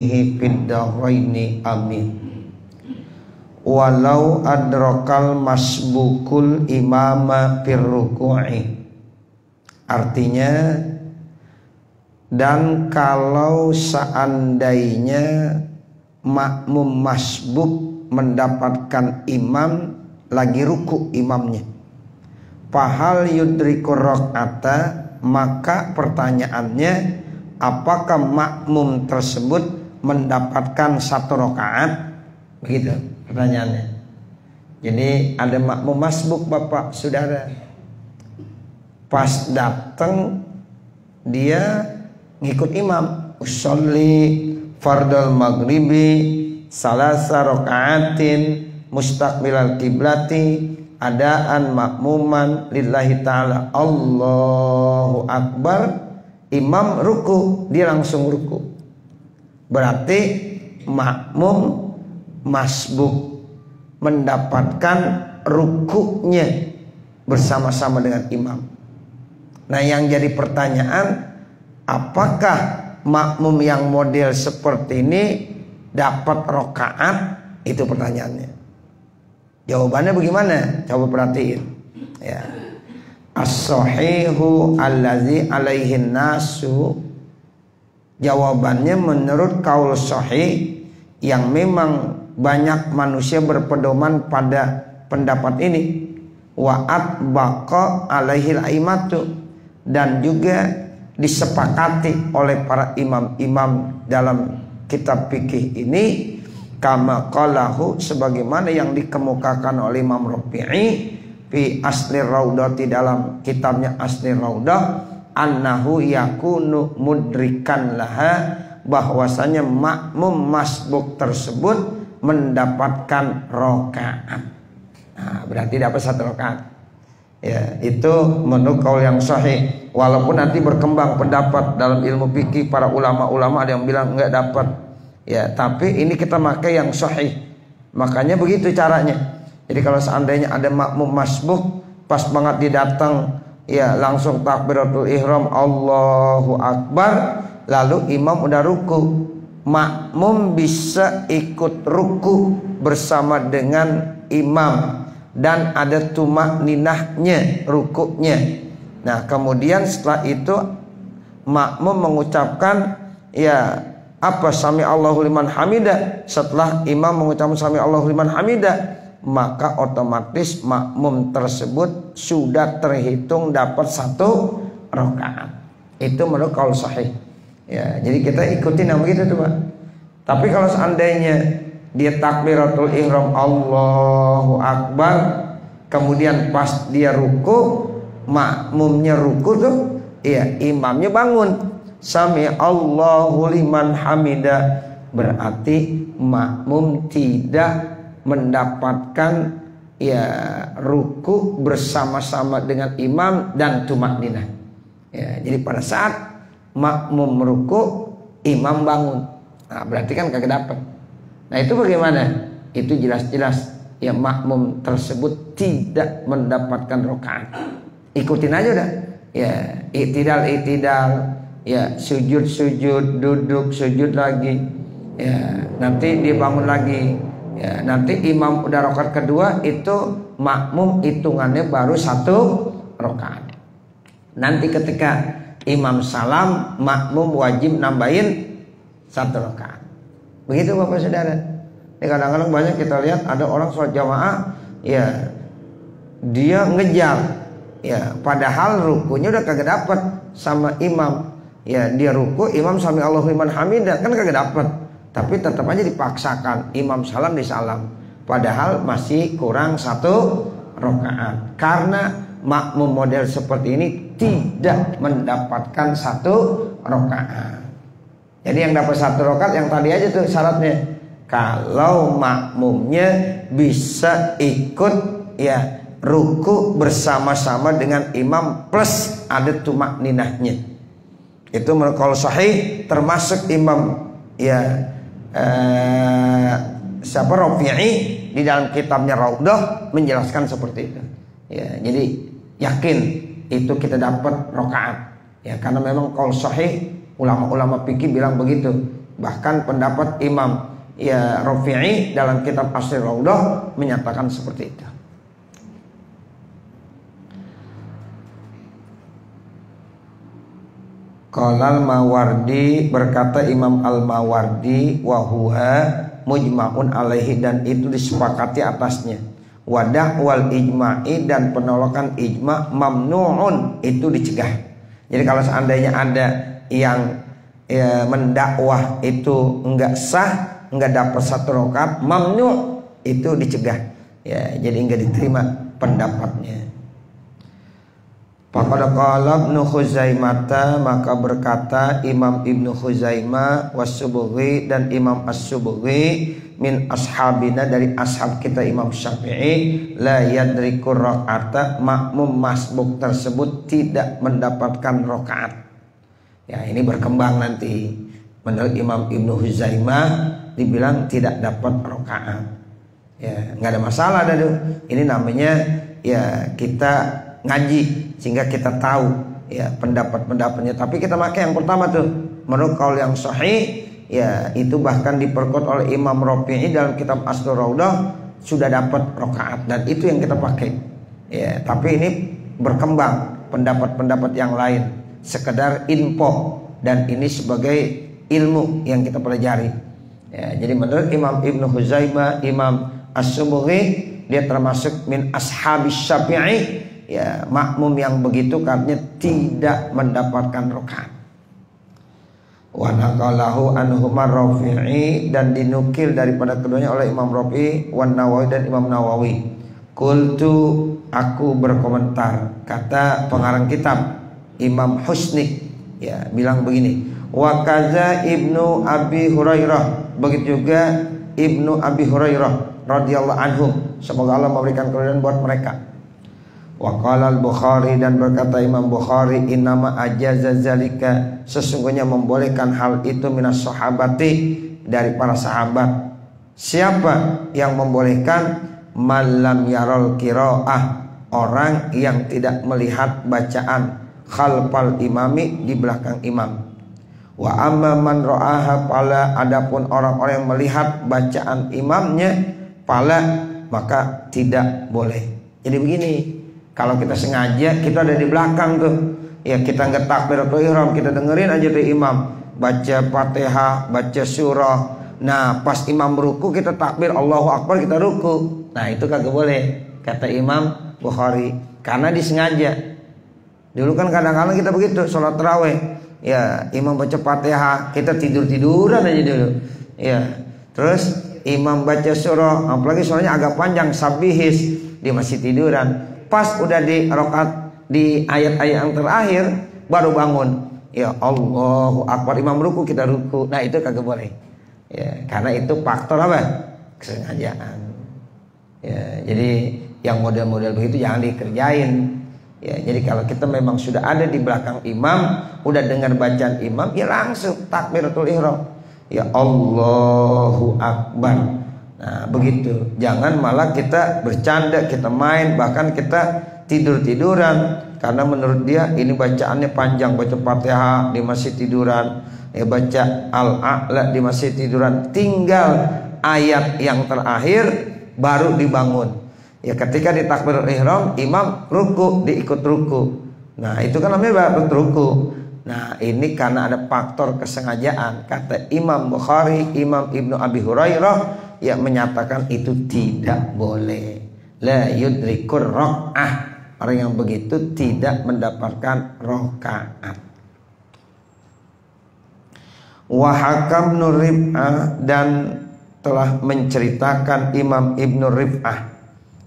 fid daraini amin. Walau adrokal masbukul imama fir ruku'i. Artinya, dan kalau seandainya makmum masbuk mendapatkan imam lagi ruku imamnya, fahal yudrikur rakaata, maka pertanyaannya, apakah makmum tersebut mendapatkan satu rakaat? Begitu pertanyaannya. Jadi ada makmum masbuk, Bapak Saudara, pas datang dia ngikut imam, usolli fardal maghribi salasa rakaatin mustaqbilal kiblati adaan makmuman lillahi ta'ala Allahu akbar. Imam ruku, dia langsung ruku. Berarti makmum masbuk mendapatkan rukunya bersama-sama dengan imam. Nah, yang jadi pertanyaan, apakah makmum yang model seperti ini dapat rakaat? Itu pertanyaannya. Jawabannya bagaimana? Coba perhatiin. Ya. As-sahihu allazi alaihin nasu. Jawabannya menurut kaul sahih yang memang banyak manusia berpedoman pada pendapat ini. Wa atbaqa alaihil aimatu, dan juga disepakati oleh para imam-imam dalam kitab fikih ini, kama qalahu, sebagaimana yang dikemukakan oleh Imam Rafi'i fi Asli Raudhati, dalam kitabnya Asli Raudhah, annahu yakunu mudrikan laha, bahwasanya makmum masbuk tersebut mendapatkan rakaat. Nah, berarti dapat satu rakaat. Ya, itu menurut kaul yang sahih. Walaupun nanti berkembang pendapat dalam ilmu fikih, para ulama-ulama ada yang bilang enggak dapat. Ya, tapi ini kita pakai yang sahih. Makanya begitu caranya. Jadi kalau seandainya ada makmum masbuk, pas banget didatang, ya langsung takbiratul ihram Allahu akbar, lalu imam udah ruku, makmum bisa ikut ruku bersama dengan imam, dan ada tumak ninahnya, rukuknya. Nah, kemudian setelah itu makmum mengucapkan ya apa, sami Allahu liman hamidah. Setelah imam mengucapkan sami Allahu liman hamidah, maka otomatis makmum tersebut sudah terhitung dapat satu rakaat. Itu menurut kaul sahih. Ya, jadi kita ikutin yang begitu tuh, Pak. Tapi kalau seandainya dia takbiratul ihram Allahu akbar, kemudian pas dia ruku, makmumnya ruku tuh, iya, imamnya bangun sami Allahu liman hamidah, berarti makmum tidak mendapatkan ya ruku bersama-sama dengan imam dan tumakninah. Ya, jadi pada saat makmum ruku, imam bangun, nah berarti kan kagak dapat. Nah, itu bagaimana? Itu jelas-jelas ya makmum tersebut tidak mendapatkan rakaat. Ikutin aja udah. Ya, itidal, ya sujud, duduk, sujud lagi. Ya, nanti dia bangun lagi. Ya, nanti imam udah rakaat kedua, itu makmum hitungannya baru satu rakaat. Nanti ketika imam salam, makmum wajib nambahin satu rakaat. Begitu Bapak Saudara. Ini kadang-kadang banyak kita lihat ada orang sholat jamaah, ya dia ngejar, ya padahal rukunya udah kagak dapat sama imam. Ya dia ruku, imam sami Allahu liman hamidah, kan kagak dapat. Tapi tetap aja dipaksakan, imam salam disalam, padahal masih kurang satu rakaat. Karena makmum model seperti ini tidak mendapatkan satu rakaat. Jadi yang dapat satu rakaat yang tadi aja tuh syaratnya, kalau makmumnya bisa ikut ya ruku bersama-sama dengan imam plus ada tumak ninahnya. Itu menurut kaul sahih, termasuk imam ya siapa, Rafi'i di dalam kitabnya Raudhah menjelaskan seperti itu. Ya, jadi yakin itu kita dapat rakaat. Ya, karena memang kaul sahih, ulama-ulama fikih bilang begitu. Bahkan pendapat Imam Rafi'i dalam kitab Asy Raudhah menyatakan seperti itu. Qala al-Mawardi, berkata Imam al-Mawardi, wa huwa mujma'un alaihi, dan itu disepakati atasnya. Wa da'wal ijma'i, dan penolakan ijma' mamnu'un, itu dicegah. Jadi kalau seandainya ada yang mendakwah itu enggak sah, enggak dapat 1 rakaat, mamnu', itu dicegah. Ya, jadi enggak diterima pendapatnya. Faqad qala Ibnu Khuzaimah, maka berkata Imam Ibnu Khuzaimah was-Subughi, dan Imam As-Subughi, min ashabina, dari ashab kita Imam Syafi'i, la yadrikur rakaata, makmum masbuk tersebut tidak mendapatkan rakaat. Ya, ini berkembang nanti. Menurut Imam Ibnu Khuzaimah dibilang tidak dapat rakaat. Ya, nggak ada masalah dah. Ini namanya ya kita ngaji sehingga kita tahu ya pendapat-pendapatnya. Tapi kita pakai yang pertama tuh, menurut kaul yang sahih, ya itu bahkan diperkuat oleh Imam Rafi'i dalam kitab Asy Raudhah sudah dapat rakaat, dan itu yang kita pakai. Ya, tapi ini berkembang pendapat-pendapat yang lain, sekedar info, dan ini sebagai ilmu yang kita pelajari. Ya, jadi menurut Imam Ibnu Khuzaimah, Imam As-Subughi, dia termasuk min ashabis Syafi'i. Ya, makmum yang begitu katanya tidak mendapatkan rakaat. Wa naqalahu anhumar Rafi'i, dan dinukil daripada keduanya oleh Imam Rafi'i, wan Nawawi, dan Imam Nawawi. Qultu, aku berkomentar, kata pengarang kitab Imam Husni, ya bilang begini, wa kaza Ibnu Abi Hurairah, begitu juga Ibnu Abi Hurairah radhiyallahu anhum, semoga Allah memberikan keridhaan buat mereka. Wa qala al-Bukhari, dan berkata Imam Bukhari, innama ajaza zalika, sesungguhnya membolehkan hal itu minas sahabati, dari para sahabat. Siapa yang membolehkan? Malam yarol qiraah, orang yang tidak melihat bacaan khalfal imami, di belakang imam. Wa amma man ra'aha, pala adapun orang-orang yang melihat bacaan imamnya, pala maka tidak boleh. Jadi begini, kalau kita sengaja, kita ada di belakang tuh, ya kita nggak takbiratul ihram, kita dengerin aja tuh imam baca Fatihah, baca surah. Nah, pas imam ruku kita takbir Allahu Akbar, kita ruku. Nah, itu kagak boleh, kata Imam Bukhari, karena disengaja. Dulu kan kadang-kadang kita begitu, sholat tarawih, ya imam baca Fatihah, kita tidur-tiduran aja dulu. Ya, terus imam baca surah, apalagi surahnya agak panjang, sabihis, dia masih tiduran. Pas udah di rakaat, di ayat-ayat yang terakhir baru bangun, ya Allahu Akbar, imam ruku, kita ruku. Nah, itu kagak boleh, ya karena itu faktor apa? Kesengajaan. Ya, jadi yang model-model begitu jangan dikerjain. Ya, jadi kalau kita memang sudah ada di belakang imam, udah dengar bacaan imam, ya langsung takbiratul ihram, ya Allahu Akbar. Nah, begitu. Jangan malah kita bercanda, kita main, bahkan kita tidur-tiduran, karena menurut dia ini bacaannya panjang, baca Fatihah dia masih tiduran, ya baca Al-A'la dia masih tiduran, tinggal ayat yang terakhir baru dibangun. Ya ketika di takbiratul ihram, imam ruku, diikut ruku. Nah, itu kan namanya baru ruku. Nah, ini karena ada faktor kesengajaan. Kata Imam Bukhari, Imam Ibnu Abi Hurairah, ya menyatakan itu tidak boleh. La yudrikur rakaah, orang yang begitu tidak mendapatkan rakaat. Wa hakam Ibnu Rif'ah, dan telah menceritakan Imam Ibnu Rif'ah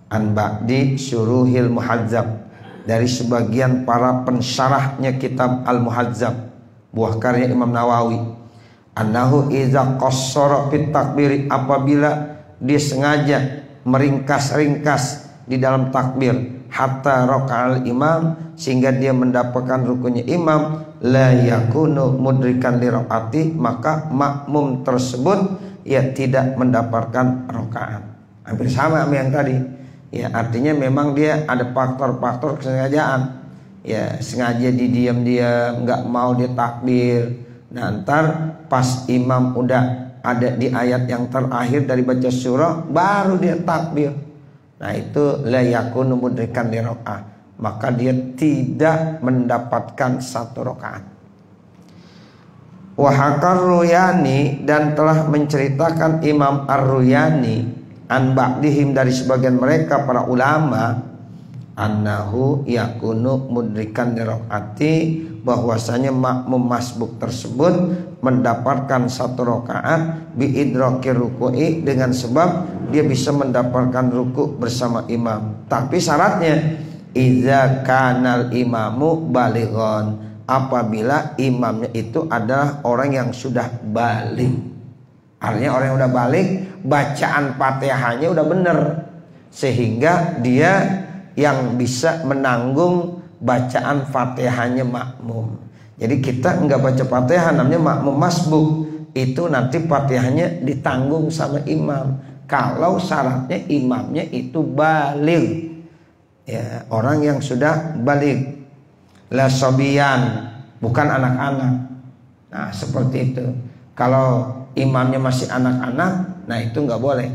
an ba'di syuruhil muhazzab, dari sebagian para pensyarahnya kitab Al-Muhazzab, buah karya Imam Nawawi, annahu iza qassara fit takbir, apabila dia sengaja meringkas-ringkas di dalam takbir, hatta raka'al imam, sehingga dia mendapatkan rukunya imam, la yakunu mudrikan li rakaati, maka makmum tersebut ya tidak mendapatkan rakaat. Hampir sama sama yang tadi. Ya, artinya memang dia ada faktor-faktor kesengajaan. Ya, sengaja diam-diam, nggak mau dia takbir. Nah ntar pas imam udah ada di ayat yang terakhir dari baca surah, baru dia takbir. Nah itu la yakunu mudrikan li rakaah, maka dia tidak mendapatkan satu rakaat. Wa hakar Ruyani, dan telah menceritakan Imam Ar-Ruyani an ba'dihim, dari sebagian mereka para ulama, annahu yakunu mudrikan li rakaati, bahwasanya makmum masbuk tersebut mendapatkan satu rakaat bi idrakir ruku'i, dengan sebab dia bisa mendapatkan ruku bersama imam. Tapi syaratnya idza kanal imamu balighon, apabila imamnya itu adalah orang yang sudah balik. Artinya orang yang udah balik, bacaan Fatihahnya udah bener, sehingga dia yang bisa menanggung bacaan Fatihahnya makmum. Jadi kita enggak baca Fatihah, namanya makmum masbuk, itu nanti Fatihahnya ditanggung sama imam. Kalau syaratnya imamnya itu balik, ya, orang yang sudah balik, la sobiyan, bukan anak-anak. Nah seperti itu. Kalau imamnya masih anak-anak, nah itu enggak boleh.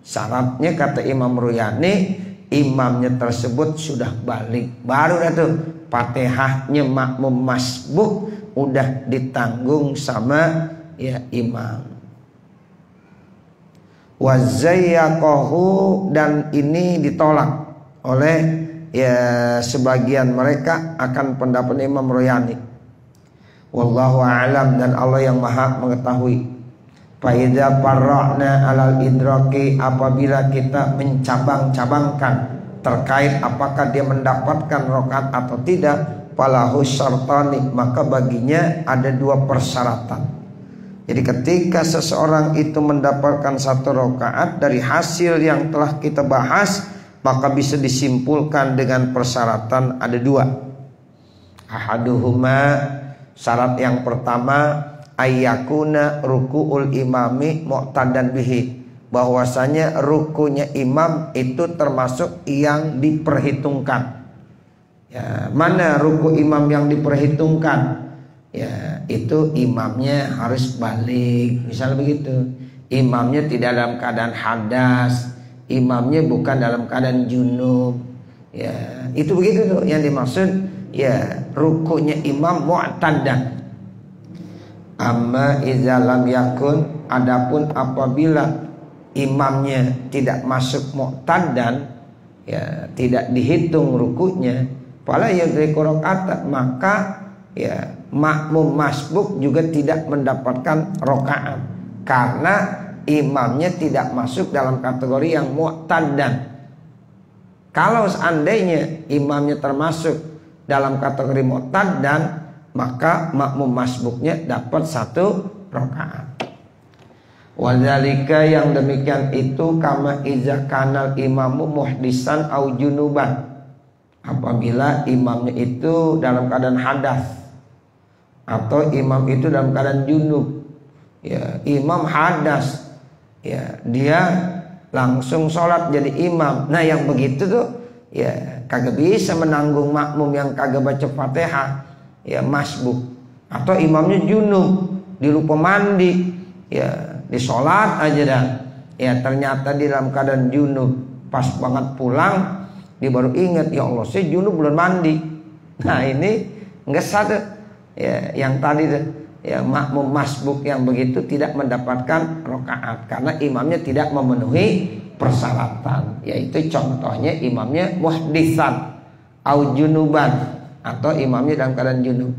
Syaratnya kata Imam Ruyani, imamnya tersebut sudah balik, baru itu Fatihahnya makmum masbuk udah ditanggung sama ya imam. Wazayyaqahu, dan ini ditolak oleh ya sebagian mereka akan pendapat Imam Ruyani. Wallahu a'lam, dan Allah yang maha mengetahui. Fa idza farra'na 'alal idraki, apabila kita mencabang-cabangkan terkait apakah dia mendapatkan rakaat atau tidak, falahu syartani, maka baginya ada dua persyaratan. Jadi ketika seseorang itu mendapatkan satu rakaat dari hasil yang telah kita bahas, maka bisa disimpulkan dengan persyaratan ada dua. Ahaduhuma, syarat yang pertama, ayyakuna ruku'ul imami muqtadan bihi, bahwasanya rukunya imam itu termasuk yang diperhitungkan. Ya, mana ruku imam yang diperhitungkan? Ya, itu imamnya harus balik. Misal begitu, imamnya tidak dalam keadaan hadas, imamnya bukan dalam keadaan junub. Ya, itu begitu tuh yang dimaksud. Ya, rukunya imam mu'tadan. Amma idza lam yakun, adapun apabila imamnya tidak masuk muqtadan, ya tidak dihitung rukunya, fala yudriku rakaat, maka ya makmum masbuk juga tidak mendapatkan rakaat karena imamnya tidak masuk dalam kategori yang muqtadan. Kalau seandainya imamnya termasuk dalam kategori muqtadan, maka makmum masbuknya dapat satu rakaat. Wadzalika, yang demikian itu, kama iza kanal imamu muhdisan au junuban, apabila imamnya itu dalam keadaan hadas atau imam itu dalam keadaan junub. Ya, imam hadas, ya dia langsung sholat jadi imam. Nah yang begitu tuh ya kagak bisa menanggung makmum yang kagak baca Fatihah, ya masbuk. Atau imamnya junub, dilupa mandi, ya di sholat aja dah, ya ternyata di dalam keadaan junub, pas banget pulang dia baru ingat, ya Allah saya junub belum mandi. Nah ini enggak satu, ya yang tadi tuh, ya makmum masbuk yang begitu tidak mendapatkan rakaat karena imamnya tidak memenuhi persyaratan, yaitu contohnya imamnya muhdisan au junuban, atau imamnya dalam keadaan junub,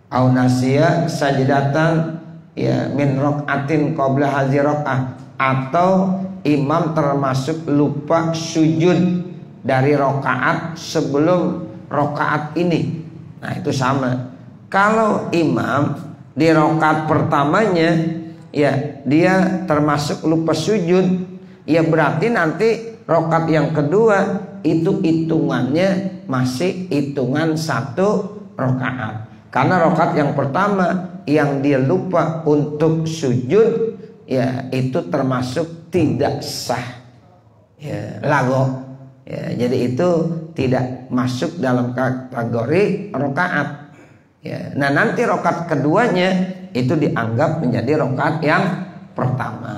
au nasiya sajdatan ya min rokaatin qabla hadzi rakaah, atau imam termasuk lupa sujud dari rokaat sebelum rokaat ini. Nah itu sama. Kalau imam di rokaat pertamanya ya dia termasuk lupa sujud, ya berarti nanti rokaat yang kedua itu hitungannya masih hitungan satu rokaat. Karena rokaat yang pertama yang dia lupa untuk sujud, ya itu termasuk tidak sah, ya lago, ya jadi itu tidak masuk dalam kategori rokaat. Ya, nah nanti rakaat keduanya itu dianggap menjadi rakaat yang pertama.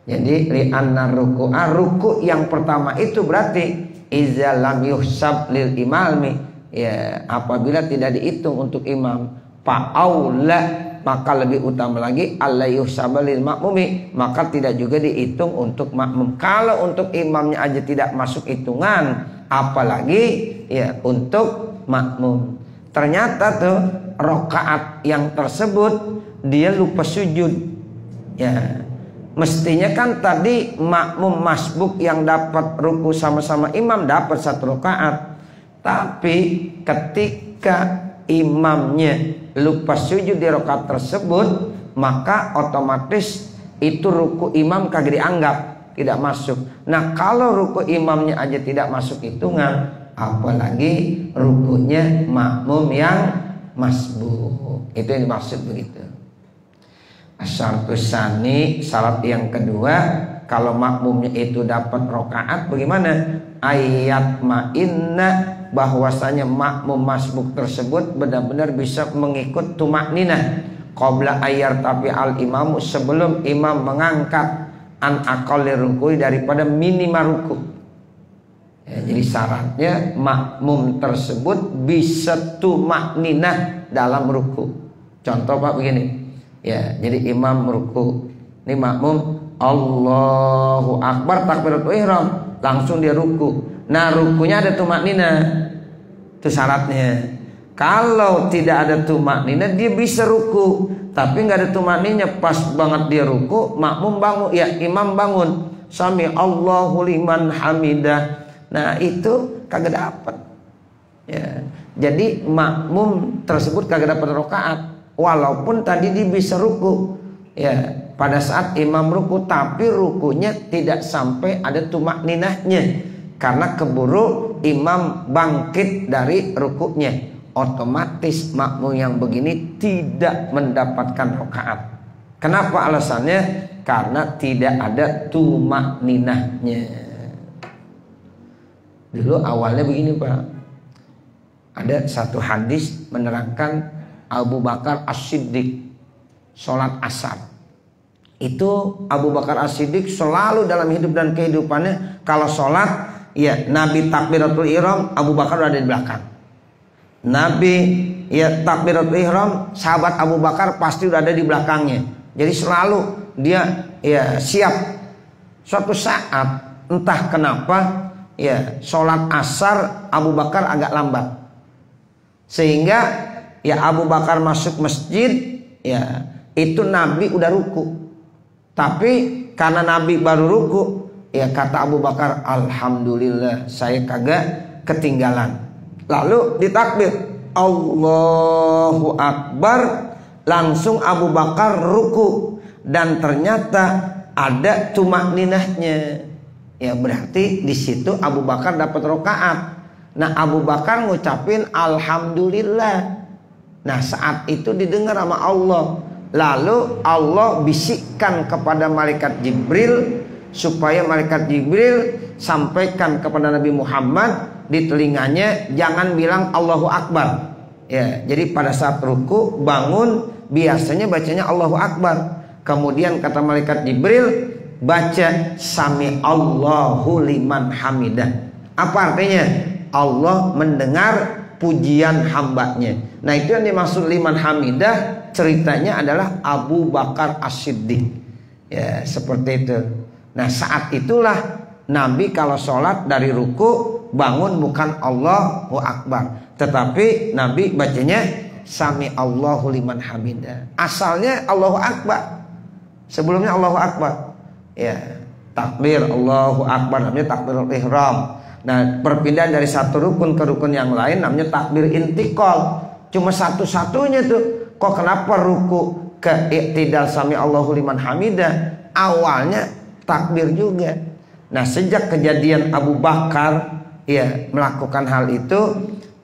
Jadi li'anna ruku'a, ruku yang pertama itu berarti iza lam yuhsab lil imami, ya apabila tidak dihitung untuk imam, fa'aula, maka lebih utama lagi alla yuhsab lil makmumi, maka tidak juga dihitung untuk makmum. Kalau untuk imamnya aja tidak masuk hitungan, apalagi ya untuk makmum. Ternyata tuh rakaat yang tersebut dia lupa sujud. Ya, mestinya kan tadi makmum masbuk yang dapat ruku sama-sama imam dapat 1 rakaat. Tapi ketika imamnya lupa sujud di rakaat tersebut, maka otomatis itu ruku imam kagak dianggap, tidak masuk. Nah, kalau ruku imamnya aja tidak masuk hitungan, apalagi rukunya makmum yang masbuk. Itu yang dimaksud begitu. Asyartus tsani, syarat yang kedua, kalau makmumnya itu dapat rakaat bagaimana? Ayat ma'inna, bahwasanya makmum masbuk tersebut benar-benar bisa mengikut tumakninah qabla ayar tapi al imamu, sebelum imam mengangkat an aqalli ruku, daripada minimal ruku. Ya, jadi syaratnya makmum tersebut bisa tumakninah dalam ruku. Contoh Pak begini. Ya, jadi imam ruku, ini makmum Allahu Akbar takbiratul ihram, langsung dia ruku. Nah, rukunya ada tumakninah. Itu syaratnya. Kalau tidak ada tumakninah dia bisa ruku, tapi nggak ada tumakninah, pas banget dia ruku, makmum bangun, ya imam bangun, sami Allahu liman hamidah. Nah, itu kagak dapat. Ya, jadi makmum tersebut kagak dapat rakaat, walaupun tadi dia bisa ruku. Ya, pada saat imam ruku, tapi rukunya tidak sampai ada tumakninahnya, karena keburu imam bangkit dari rukunya. Otomatis makmum yang begini tidak mendapatkan rakaat. Kenapa alasannya? Karena tidak ada tumakninahnya. Dulu awalnya begini Pak, ada satu hadis menerangkan Abu Bakar As-Siddiq sholat asar. Itu Abu Bakar As-Siddiq selalu dalam hidup dan kehidupannya, kalau sholat, ya Nabi takbiratul ihram, Abu Bakar ada di belakang. Nabi ya takbiratul ihram, sahabat Abu Bakar pasti udah ada di belakangnya. Jadi selalu dia ya siap. Suatu saat entah kenapa ya sholat asar Abu Bakar agak lambat, sehingga ya Abu Bakar masuk masjid, ya itu Nabi udah ruku. Tapi karena Nabi baru ruku, ya kata Abu Bakar, alhamdulillah saya kagak ketinggalan. Lalu ditakbir Allahu Akbar, langsung Abu Bakar ruku, dan ternyata ada tumakninahnya. Ya berarti di situ Abu Bakar dapat rakaat. Nah, Abu Bakar ngucapin alhamdulillah. Nah, saat itu didengar sama Allah. Lalu Allah bisikkan kepada malaikat Jibril, supaya malaikat Jibril sampaikan kepada Nabi Muhammad di telinganya, jangan bilang Allahu Akbar. Ya, jadi pada saat ruku bangun biasanya bacanya Allahu Akbar. Kemudian kata malaikat Jibril, baca sami Allahu liman hamidah. Apa artinya? Allah mendengar pujian hambanya. Nah, itu yang dimaksud liman hamidah. Ceritanya adalah Abu Bakar As-Siddiq. Ya, seperti itu. Nah, saat itulah Nabi kalau sholat dari ruku bangun bukan Allahu Akbar, tetapi Nabi bacanya sami Allahu liman hamidah. Asalnya Allahu Akbar, sebelumnya Allahu Akbar. Ya, takbir Allahu Akbar namanya takbirul ihram. Nah, perpindahan dari satu rukun ke rukun yang lain namanya takbir intiqal. Cuma satu-satunya tuh. Kok kenapa ruku ke i'tidal sami Allahu liman hamidah? Awalnya takbir juga. Nah, sejak kejadian Abu Bakar ya melakukan hal itu,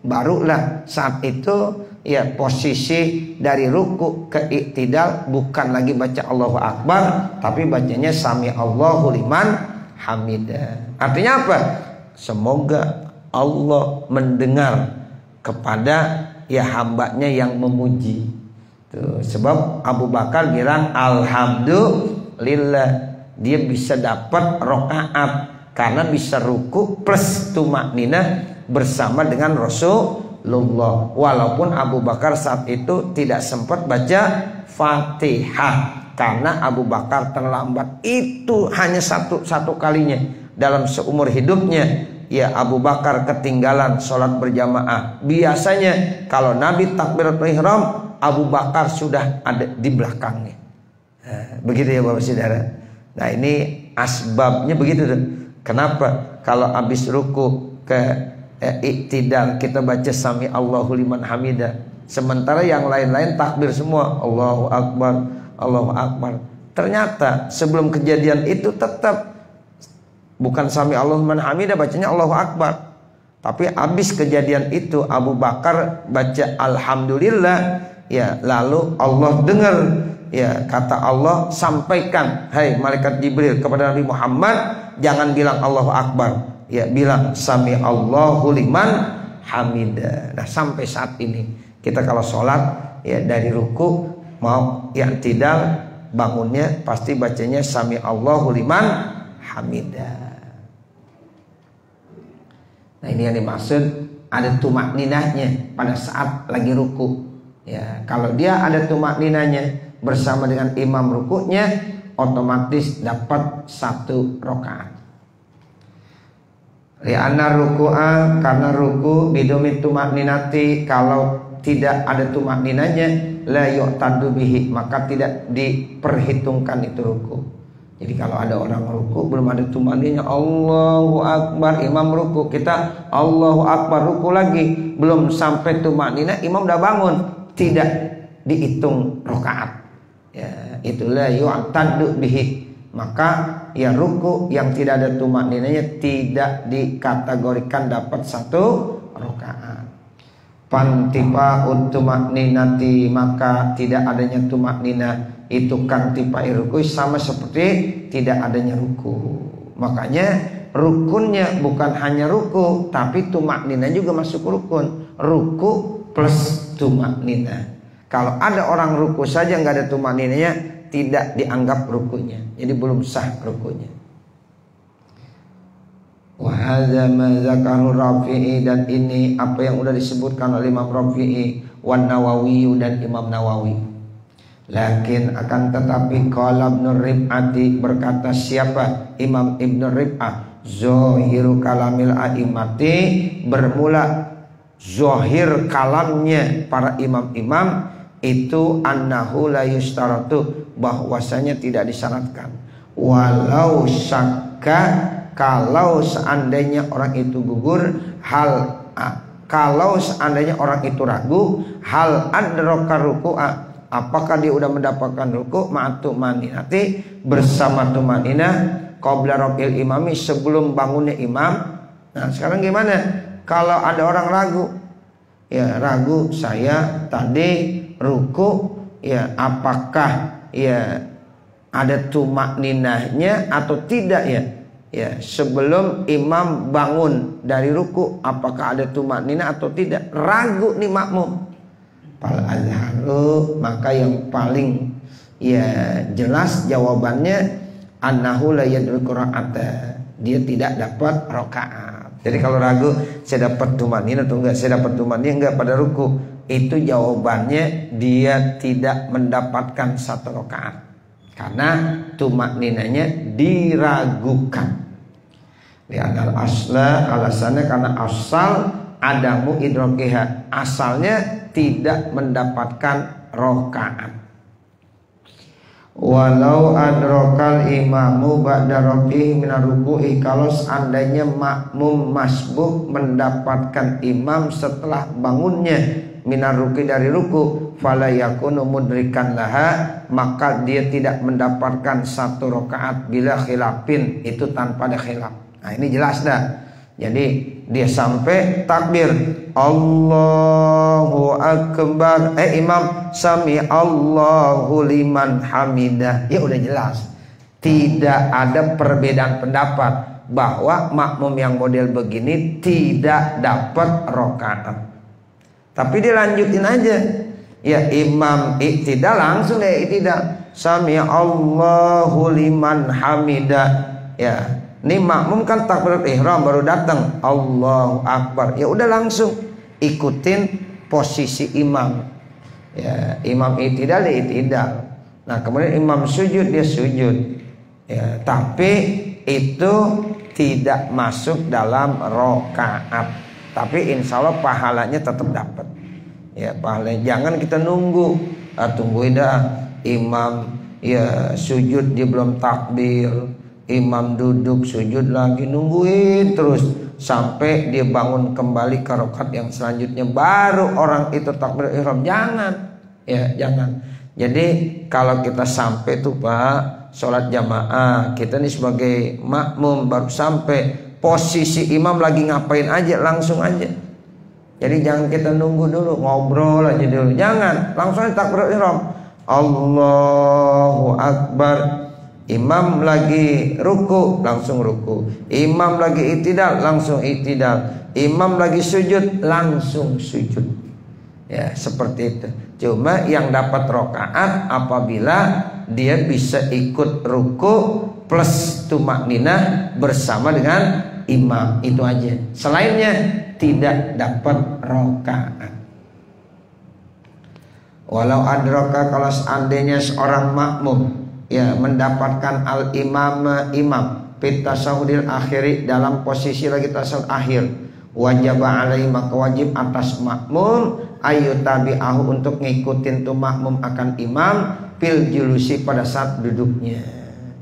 barulah saat itu ya posisi dari ruku ke i'tidal bukan lagi baca Allahu Akbar, tapi bacanya sami Allahu liman hamidah. Artinya apa? Semoga Allah mendengar kepada ya hambanya yang memuji. Tuh, sebab Abu Bakar bilang alhamdulillah dia bisa dapat rakaat karena bisa ruku plus tumakninah bersama dengan Rasulullah. Walaupun Abu Bakar saat itu tidak sempat baca Fatihah karena Abu Bakar terlambat. Itu hanya satu kalinya dalam seumur hidupnya. Ya, Abu Bakar ketinggalan sholat berjamaah. Biasanya kalau Nabi takbiratul ihram, Abu Bakar sudah ada di belakangnya. Nah, begitu ya Bapak Saudara. Nah, ini asbabnya begitu tuh. Kenapa kalau habis ruku ke iktidal kita baca sami Allahu liman hamidah, sementara yang lain-lain takbir semua, Allahu Akbar, Allahu Akbar. Ternyata sebelum kejadian itu tetap bukan sami Allahu liman hamidah, bacanya Allahu Akbar. Tapi habis kejadian itu Abu Bakar baca alhamdulillah, ya, lalu Allah dengar, ya, kata Allah, sampaikan hai malaikat Jibril kepada Nabi Muhammad, jangan bilang Allahu Akbar, ya, bilang sami Allahu liman hamidah. Nah, sampai saat ini kita kalau sholat, ya, dari ruku mau yang tidak bangunnya pasti bacanya sami Allahu liman hamidah. Nah, ini yang dimaksud ada tumakninahnya pada saat lagi ruku. Ya, kalau dia ada tumakninahnya bersama dengan imam rukunya, otomatis dapat 1 rakaat. Li'anna ruku'a, karena ruku bidumi tumakninati, kalau tidak ada tumakninahnya la yu'tadu bihi, maka tidak diperhitungkan itu ruku. Jadi kalau ada orang ruku belum ada tumakninah, Allahu Akbar, imam ruku, kita Allahu Akbar, ruku lagi, belum sampai tumakninah, imam udah bangun, tidak dihitung rakaat. Ya, itulah yu'tadu bihi. Maka ya ruku yang tidak ada tumakninahnya tidak dikategorikan dapat 1 rakaat. Pantipa utumakninati, maka tidak adanya tumakninah itu kan tipa ruku sama seperti tidak adanya ruku. Makanya rukunnya bukan hanya ruku, tapi tumakninah juga masuk rukun. Ruku plus tumakninah. Kalau ada orang ruku saja nggak ada tumakninahnya, tidak dianggap rukunya, jadi belum sah rukunya. Wa hadza ma dzakarahu Rafi'i, dan ini apa yang sudah disebutkan oleh Imam Rafi'i, wan Nawawi dan Imam Nawawi. Lakin akan tetapi qala Ibnu Rib'ati, berkata siapa? Imam Ibnu Rib'ah, zahiru kalamil a'immati, bermula zahir kalamnya para imam-imam itu annahu la yustaratu, bahwasanya tidak disyaratkan. Walau syakka, kalau seandainya orang itu gugur, kalau seandainya orang itu ragu, hal adraka ruku'a, apakah dia udah mendapatkan ruku' ma'atu maninati, bersama tumaninah, qabla rafil imami, sebelum bangunnya imam. Nah, sekarang gimana kalau ada orang ragu? Ya, ragu, saya tadi ruku, ya, apakah ya ada tumakninahnya atau tidak, ya? Ya, sebelum imam bangun dari ruku, apakah ada tumakninah atau tidak? Ragu nih makmum. Fal azharu, maka yang paling ya jelas jawabannya annahu la yadriku ra'ata, dia tidak dapat rakaat. Jadi kalau ragu, saya dapat tumakninah atau enggak, saya dapat tumakninah enggak pada ruku, itu jawabannya dia tidak mendapatkan 1 rakaat karena tumakninahnya diragukan. Li'anal asla, alasannya karena asal adamu idrokiha, asalnya tidak mendapatkan rakaat. Walau adrokal imamu ba'da rafihi minar ruku'i, kalau seandainya makmum masbuh mendapatkan imam setelah bangunnya minar ruku'i dari ruku, fala yakunu mudrikan laha, maka dia tidak mendapatkan 1 rakaat bila khilafin, itu tanpa ada khilaf. Nah, ini jelas dah. Jadi dia sampai takbir Allahu Akbar, imam sami Allahu liman hamidah, ya udah jelas. Tidak ada perbedaan pendapat bahwa makmum yang model begini tidak dapat rakaat. Tapi dilanjutin aja. Ya imam iktidal langsung deh iktidal. Sami Allahu liman hamida. Ya, ini makmum kan takbiratul ihram baru datang Allahu akbar. Ya udah langsung ikutin posisi imam. Ya, imam iktidal dia iktidal. Nah, kemudian imam sujud dia sujud. Ya, tapi itu tidak masuk dalam rokaat. Tapi insya Allah pahalanya tetap dapat. Ya, pahalanya jangan kita nunggu. Tungguin dah imam ya sujud dia belum takbir, imam duduk sujud lagi, nungguin terus sampai dia bangun kembali ke rakaat yang selanjutnya baru orang itu takbir ihram. Jangan, ya jangan. Jadi kalau kita sampai tuh Pak sholat jamaah, kita nih sebagai makmum baru sampai, posisi imam lagi ngapain aja langsung aja. Jadi jangan kita nunggu dulu, ngobrol aja dulu, jangan, langsung aja takbir ihram. Allahu akbar. Imam lagi ruku, langsung ruku. Imam lagi iktidal, langsung iktidal. Imam lagi sujud, langsung sujud. Ya, seperti itu. Cuma yang dapat rokaat apabila dia bisa ikut ruku plus tumakninah bersama dengan imam, itu aja. Selainnya tidak dapat rokaat. Walau adraka, kalau seandainya seorang makmum ya mendapatkan al-imam fit tasahudil akhiri, dalam posisi lagi tasahud akhir, wajib alaihi, maka wajib atas makmum ayu tabi'ahu, untuk ngikutin tuh makmum akan imam fil julusi, pada saat duduknya.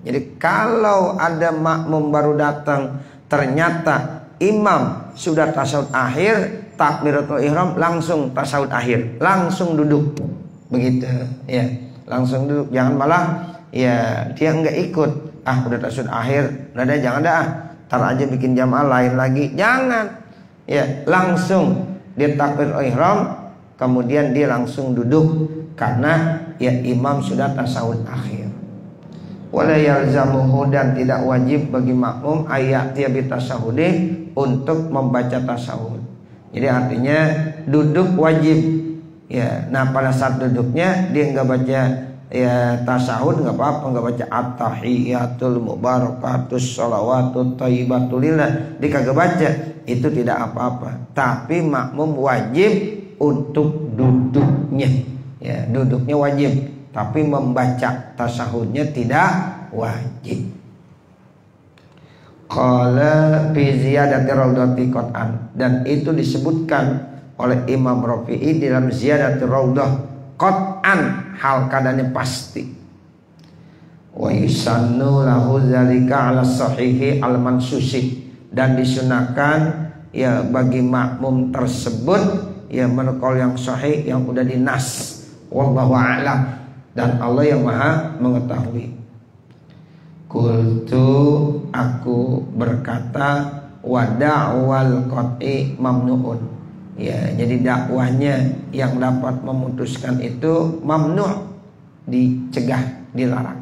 Jadi kalau ada makmum baru datang ternyata imam sudah tasahud akhir, takbiratul ihram, langsung tasahud akhir, langsung duduk. Begitu ya, langsung duduk. Jangan malah ya dia enggak ikut, udah tasahud akhir, udah deh, jangan dah, tar aja bikin jamaah lain lagi. Jangan, ya langsung dia takbiratul ihram, kemudian dia langsung duduk karena ya imam sudah tasahud akhir. Wala yalzamuhu, dan tidak wajib bagi makmum ayat dia bitasahudi, untuk membaca tasahud. Jadi artinya duduk wajib. Ya, nah pada saat duduknya dia nggak baca ya tasahud, nggak apa-apa, nggak baca at-tahiyatul mubarakatus sholawatut thayyibatulillah, dia kagak baca, itu tidak apa-apa. Tapi makmum wajib untuk duduknya, ya duduknya wajib, tapi membaca tasahudnya tidak wajib. Qala fi ziyadati raudhati qat'an, dan itu disebutkan oleh Imam Rafi'i dalam ziyadati raudhah qat'an, hal keadaannya pasti. Wa yusannu lahu dzalika 'ala sahihi al-mansusi, dan disunahkan ya bagi makmum tersebut ya menurut yang sahih yang udah dinas. Wallahu a'lam, dan Allah yang maha mengetahui. Qultu, aku berkata, wa da'wal qat'i mamnu'un. Ya, jadi dakwahnya yang dapat memutuskan itu mamnu', dicegah, dilarang.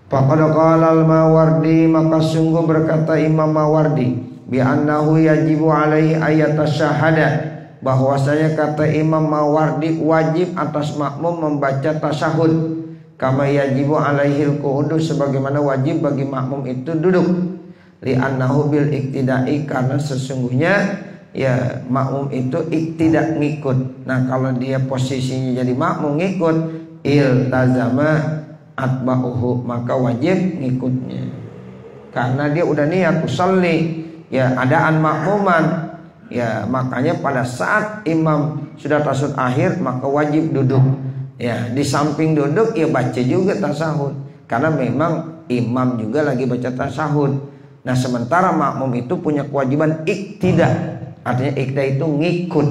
Faqad qala al-Mawardi, maka sungguh berkata Imam Mawardi, bi annahu yajibu alaihi ayatasyahada, bahwasanya kata Imam Mawardi wajib atas makmum membaca tasyahud, kama yajibu alaihil qu'udu, sebagaimana wajib bagi makmum itu duduk. Li annahu bil iktidai, karena sesungguhnya ya makmum itu iktidak, ngikut. Nah kalau dia posisinya jadi makmum ngikut, iltazama atba'uhu, maka wajib ngikutnya, karena dia udah niat usolli, ya adaan makmuman. Ya makanya pada saat imam sudah tasahud akhir maka wajib duduk. Ya di samping duduk ya baca juga tasahud, karena memang imam juga lagi baca tasahud. Nah sementara makmum itu punya kewajiban iktidak, artinya iktidak itu ngikut.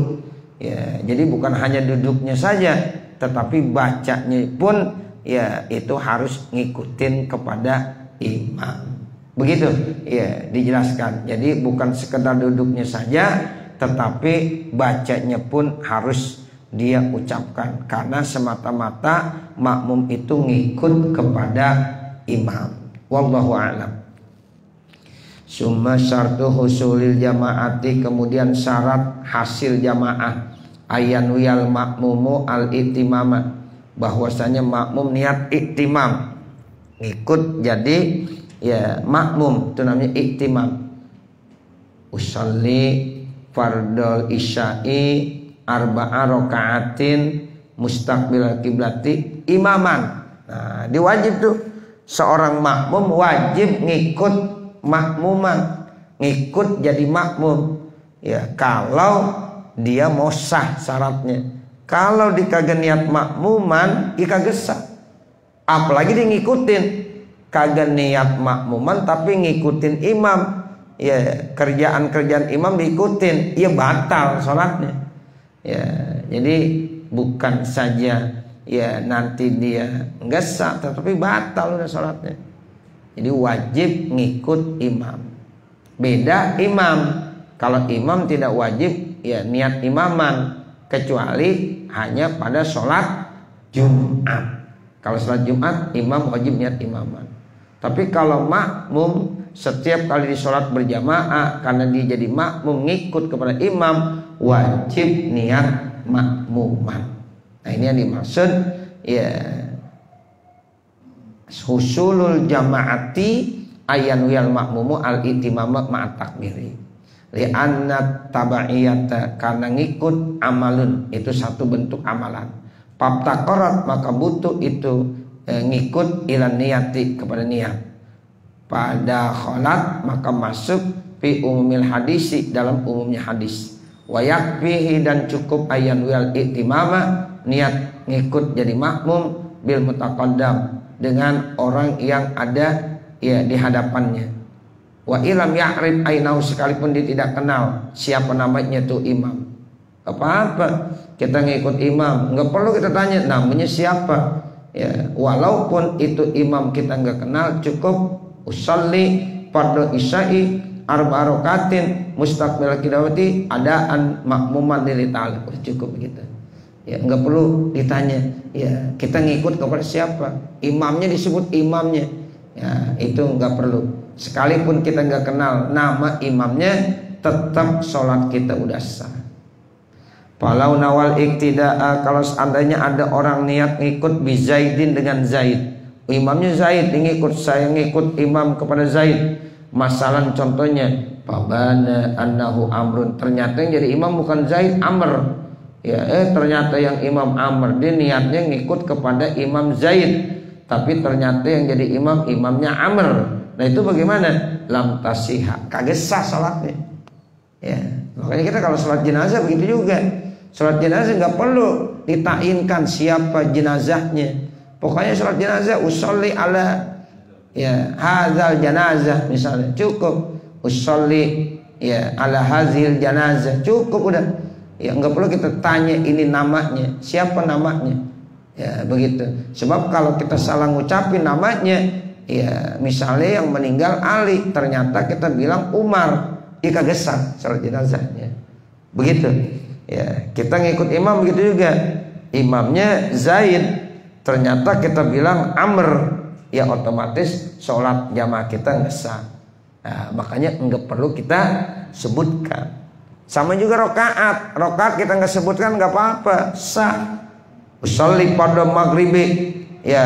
Ya jadi bukan hanya duduknya saja, tetapi bacanya pun ya itu harus ngikutin kepada imam. Begitu ya dijelaskan. Jadi bukan sekedar duduknya saja, tetapi bacanya pun harus dia ucapkan, karena semata-mata makmum itu ngikut kepada imam. Wallahu a'lam. Summa syartu husulil jamaati, kemudian syarat hasil jamaah. ayan wiyal makmumu al iktimama, bahwasanya makmum niat iktimam, ngikut jadi ya makmum, itu namanya iktimam. Usolli fardol isya'i arba'a raka'atin mustaqbil kiblati imaman. Nah, diwajib tuh seorang makmum wajib ngikut makmuman, ngikut jadi makmum. Ya, kalau dia mau sah syaratnya. Kalau dikagak niat makmuman, kagak sah. Apalagi dia ngikutin, kagak niat makmuman tapi ngikutin imam. Ya, kerjaan-kerjaan imam diikutin, ya batal sholatnya. Ya, jadi bukan saja ya nanti dia enggak sah, tetapi batal udah sholatnya. Jadi wajib ngikut imam. Beda imam. Kalau imam tidak wajib ya niat imaman, kecuali hanya pada sholat Jumat. Kalau sholat Jumat imam wajib niat imaman. Tapi kalau makmum setiap kali di sholat berjamaah, karena dia jadi makmum ngikut kepada imam, wajib niat makmuman. Nah, ini yang dimaksud ya husulul jamaati ayan wiyal makmumu al itimama ma'at takbiri. Li'anna tabaiyata, karena ngikut amalun, itu satu bentuk amalan. Paptakorat, maka butuh itu ngikut ilan niyati, kepada niat. Pada kholat maka masuk fi umumil hadisi, dalam umumnya hadis. Wa yakfihi, dan cukup ayan wiyal itimama, niat ngikut jadi makmum bil mutaqaddam, dengan orang yang ada ya di hadapannya. Wa ilam ya'rif ainahu, sekalipun dia tidak kenal siapa namanya tuh imam, apa-apa kita ngikut imam, nggak perlu kita tanya namanya siapa ya, walaupun itu imam kita nggak kenal, cukup usolli fardhu isya'i arba'a rakaatin mustaqbil qiblatin adaan makmuman lillahi ta'ala, cukup begitu ya, nggak perlu ditanya ya kita ngikut kepada siapa, imamnya disebut imamnya ya, itu nggak perlu. Sekalipun kita nggak kenal nama imamnya, tetap sholat kita udah sah. Falau nawal iktida'a, kalau seandainya ada orang niat ngikut bi Zaidin, dengan Zaid, imamnya Zaid, ngikut, saya ngikut imam kepada Zaid. Masalan contohnya, fabana annahu amrun, ternyata yang jadi imam bukan Zaid, Amr. Ya, ternyata yang imam Amr, dia niatnya ngikut kepada imam Zaid, tapi ternyata yang jadi imam imamnya Amr. Nah itu bagaimana? Lam tasihha, kagak sah salatnya. Ya, makanya kita kalau salat jenazah begitu juga. Salat jenazah nggak perlu ditayinkan siapa jenazahnya. Pokoknya salat jenazah usolli ala ya hadzal janazah misalnya, cukup. Usolli ya ala hazil janazah, cukup udah. Ya nggak perlu kita tanya ini namanya, siapa namanya. Ya begitu. Sebab kalau kita salah ngucapin namanya, ya misalnya yang meninggal Ali, ternyata kita bilang Umar, kagak sah salat jenazahnya. Begitu. Ya, kita ngikut imam begitu juga. Imamnya Zaid, ternyata kita bilang Amr, ya otomatis sholat jamaah kita nggak sah. Nah, makanya nggak perlu kita sebutkan. Sama juga rokaat kita nggak sebutkan nggak apa-apa, sah. Usolli pada maghribi, ya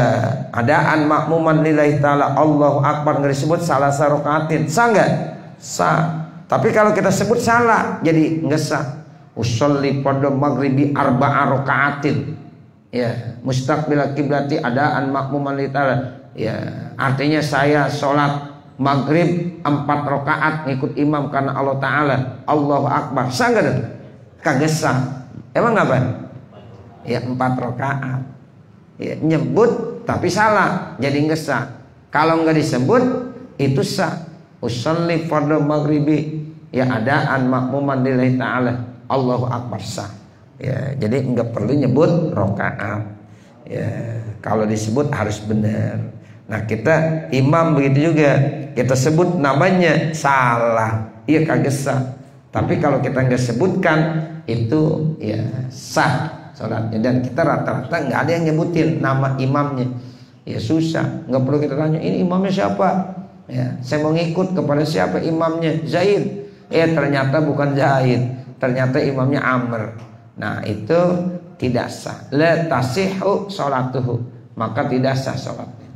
adaan makmuman lillahi ta'ala Allahu akbar, nggak disebut salah rokaatin, sah nggak? Sah. Tapi kalau kita sebut salah, jadi nggak sah. Usolli pada maghribi arba'a rakaatin, ya mustaqbil kiblati adaan makmuman lillahi ta'ala, ya artinya saya sholat maghrib 4 rakaat ngikut imam karena Allah Ta'ala, Allahu akbar, sah nggak? Kagak sah. Emang ngapain? Ya 4 rakaat. Ya, nyebut tapi salah, jadi nggak sah. Kalau nggak disebut itu sah. Usolli fardhu maghribi, ya adaan makmuman lillahi ta'ala Allahu akbar, sah. Ya, jadi nggak perlu nyebut rakaat. Ya, kalau disebut harus benar. Nah kita imam begitu juga, kita sebut namanya salah, iya kagak sah. Tapi kalau kita nggak sebutkan itu ya sah sholatnya. Dan kita rata-rata nggak ada yang nyebutin nama imamnya, ya susah, nggak perlu kita tanya ini imamnya siapa, ya saya mau ngikut kepada siapa imamnya, Zaid, ternyata bukan Zaid, ternyata imamnya Amr. Nah itu tidak sah. La tasihhu sholatuhu, maka tidak sah sholatnya.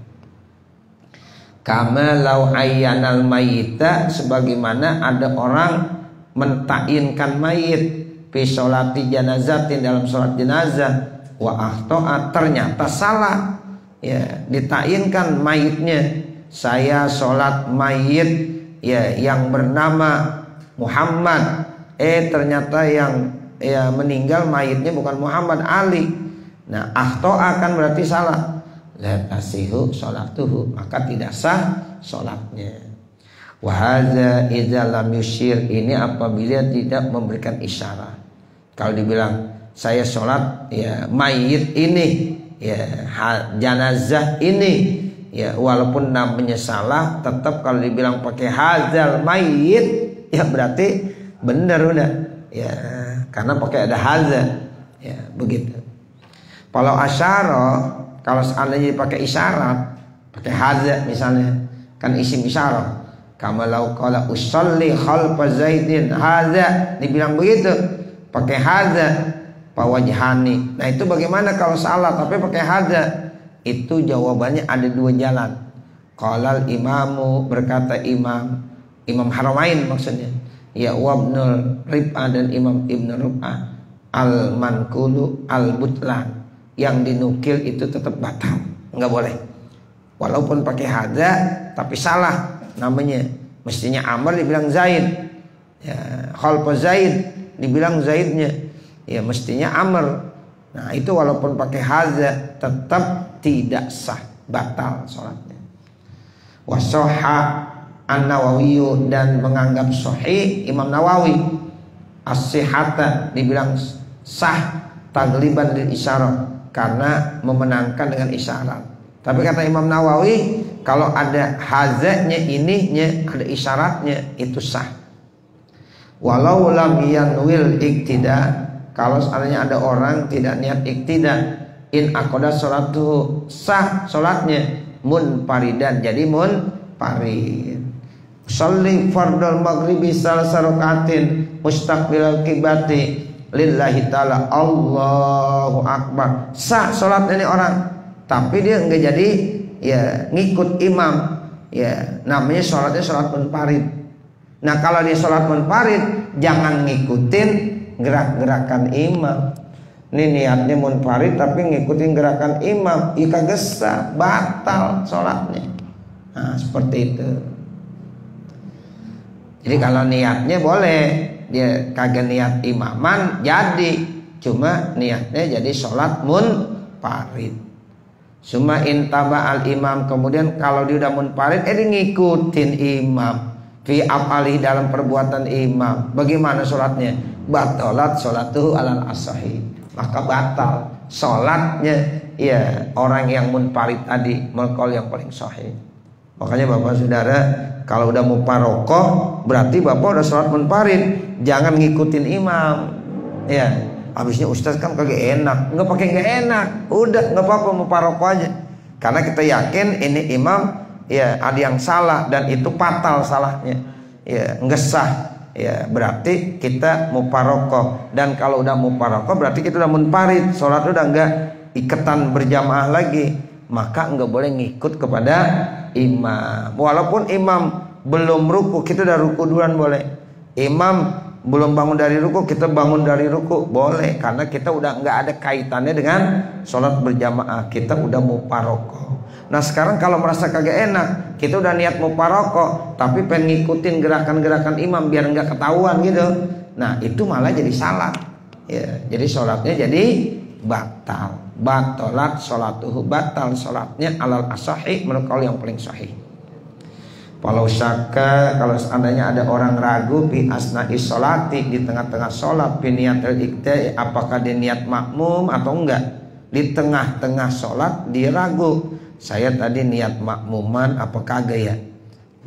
Kama lau ayyanal mayyita, sebagaimana ada orang mentayinkan mayit fi sholati janazatin, dalam sholat jenazah, wa akhto'a, ternyata salah, ya ditayinkan mayitnya, saya sholat mayit ya yang bernama Muhammad, ternyata yang ya meninggal mayitnya bukan Muhammad, Ali. Nah akhto'a kan berarti salah. La tasihu sholatuhu, maka tidak sah sholatnya. Wa hadza idza lam yushir, ini apabila tidak memberikan isyarat. Kalau dibilang saya sholat ya mayit ini, ya janazah ini, ya walaupun namanya salah, tetap kalau dibilang pakai hadzal mayit ya berarti benar udah, ya karena pakai ada hadza, ya begitu. Kalau asyara, kalau seandainya dipakai isyarat, pakai hadza misalnya, kan isim isyarat. Kama lau qala usolli khalfa Zaidin hadza, dibilang begitu, pakai hadza pawajhani. Nah itu bagaimana kalau salah tapi pakai hadza? Itu jawabannya ada dua jalan. Qalal imamu, berkata Imam Haramain maksudnya, ya wabnul Rib'ah, dan Imam Ibn Rib'ah, al mankulu al butlan, yang dinukil itu tetap batal, nggak boleh. Walaupun pakai hadza tapi salah namanya. Mestinya Amr dibilang Zaid, ya khalfa Zaid dibilang Zaidnya, ya mestinya Amr. Nah itu walaupun pakai hadza tetap tidak sah, batal sholatnya. Wasoha an-Nawawi, dan menganggap sahih Imam Nawawi as-sihhata, dibilang sah tagliban lil isyarat, karena memenangkan dengan isyarat. Tapi kata Imam Nawawi, kalau ada hazanya, ininya, ada isyaratnya, itu sah. Walau lam yanwil iktida, kalau seandainya ada orang tidak niat iktida, in aqada sholatuhu, sah sholatnya, munfaridan, jadi munfarid. Sholli fardal maghribi salasa rakaatin mustaqbilal qiblati lillahi ta'ala, Allahu akbar, sah sholat ini orang, tapi dia enggak jadi ya ngikut imam, ya namanya sholatnya sholat munfarid. Nah kalau dia sholat munfarid, jangan ngikutin gerak-gerakan imam. Ini niatnya munfarid tapi ngikutin gerakan imam, ika gesa, batal sholatnya. Nah seperti itu. Jadi kalau niatnya boleh, dia kagak niat imaman jadi, cuma niatnya jadi sholat munfarid. Suma intaba al imam, kemudian kalau dia udah munfarid, dia ngikutin imam fi afali, dalam perbuatan imam, bagaimana sholatnya? Batalat sholatuhu alal asahi, maka batal sholatnya ya orang yang munfarid tadi, melkol yang paling sahih. Makanya bapak saudara, kalau udah mau parokoh berarti bapak udah sholat munfarid, jangan ngikutin imam. Ya, habisnya ustaz kan kagak enak, nggak pakai nggak enak, udah nggak apa-apa mau parokoh aja. Karena kita yakin ini imam ya ada yang salah dan itu fatal salahnya, ya nggak sah. Ya berarti kita mau parokoh, dan kalau udah mau parokoh berarti kita udah munfarid, sholat udah nggak iketan berjamaah lagi, maka nggak boleh ngikut kepada imam. Walaupun imam belum ruku, kita udah ruku duluan boleh. Imam belum bangun dari ruku, kita bangun dari ruku boleh, karena kita udah nggak ada kaitannya dengan sholat berjamaah, kita udah mau parokoh. Nah sekarang kalau merasa kagak enak, kita udah niat mau parokoh tapi pengen ngikutin gerakan-gerakan imam biar nggak ketahuan gitu, nah itu malah jadi salah ya, jadi sholatnya jadi batal. Batalat sholatuhu, batal sholatnya alal asahi, menurut kaul yang paling sahih. Walau syaka, kalau seandainya ada orang ragu bi asna'i sholati, di tengah-tengah sholat, bi niatil iqti, apakah dia niat makmum atau enggak. Di tengah-tengah sholat dia ragu, saya tadi niat makmuman apa kagak ya.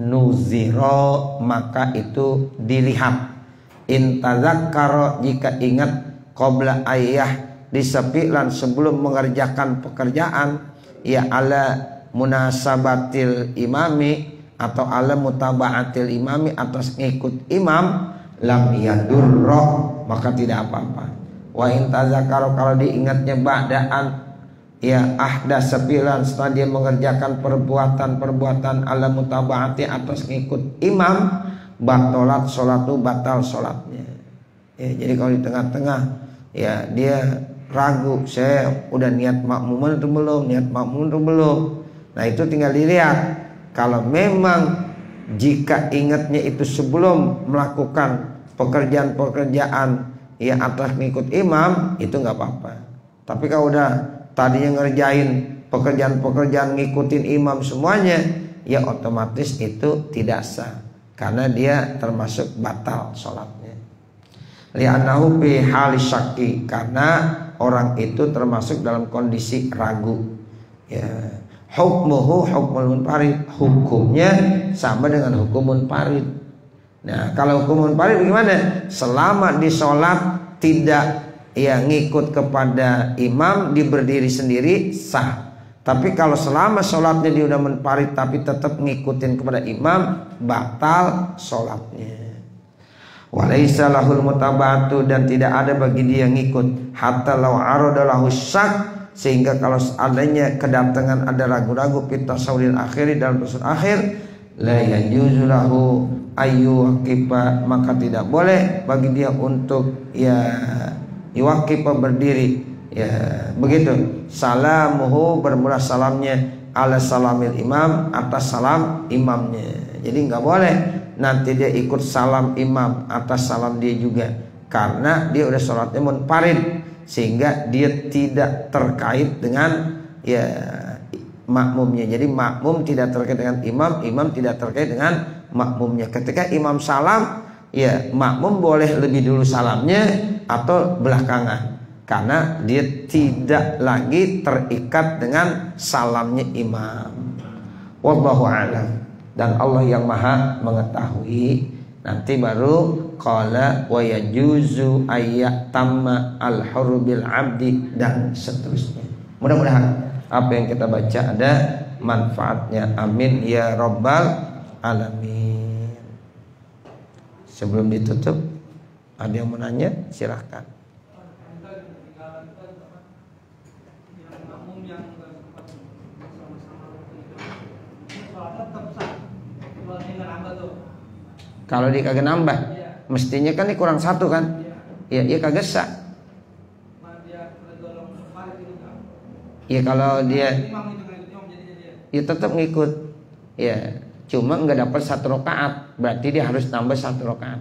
Nuziro, maka itu dilihat. Intazakkaro, jika ingat, qabla ayah, disepilan sebelum mengerjakan pekerjaan, ya ala munasabatil imami, atau ala mutaba'atil imami, atas ngikut imam, lam yadurro, maka tidak apa-apa. Wa in tazakara, kalau diingatnya ba'daan ya ahdas sepilan setelah dia mengerjakan perbuatan ala mutabaati atas ngikut imam, batalat sholatu, batal sholatnya. Ya, jadi kalau di tengah-tengah ya dia ragu, saya udah niat makmuman atau belum, nah itu tinggal dilihat. Kalau memang jika ingatnya itu sebelum melakukan pekerjaan ya atas ngikut imam, itu nggak apa-apa. Tapi kalau udah tadinya ngerjain pekerjaan ngikutin imam semuanya, ya otomatis itu tidak sah, karena dia termasuk batal sholatnya. Li'annahu fi halis syakki, karena orang itu termasuk dalam kondisi ragu. Ya, hukmuhu hukmul munfarid, hukumnya sama dengan hukum munfarid. Nah, kalau hukum munfarid bagaimana? Selama di sholat tidak ya ngikut kepada imam, dia berdiri sendiri, sah. Tapi kalau selama sholatnya dia udah munfarid tapi tetap ngikutin kepada imam, batal sholatnya. Walaysa lahul mutaba'atu, dan tidak ada bagi dia yang ngikut, hatta law arada lahu syak, sehingga kalau adanya kedatangan ada ragu-ragu fit tasawwuril akhiri, dalam tasawwur akhir, la yajuzu lahu ayyuqifa, maka tidak boleh bagi dia untuk ya yuqifa berdiri ya begitu. Salamuhu, bermula salamnya, ala salamil imam, atas salam imamnya. Jadi nggak boleh nanti dia ikut salam imam atas salam dia juga, karena dia udah sholatnya munfarid, sehingga dia tidak terkait dengan ya makmumnya. Jadi makmum tidak terkait dengan imam, imam tidak terkait dengan makmumnya. Ketika imam salam, ya makmum boleh lebih dulu salamnya atau belakangan, karena dia tidak lagi terikat dengan salamnya imam. Wallahu a'lam. Dan Allah yang maha mengetahui. Nanti baru qala wa yajuzu ayyatamma al-hurru bil abdi, dan seterusnya. Mudah-mudahan apa yang kita baca ada manfaatnya. Amin ya rabbal alamin. Sebelum ditutup, ada yang mau nanya? Silahkan. Kalau dia kagak nambah, mestinya kan ini kurang satu kan? Ya, iya kagak sah. Ya kalau dia, ya tetap ngikut. Ya, cuma nggak dapat 1 rakaat, berarti dia harus tambah 1 rakaat.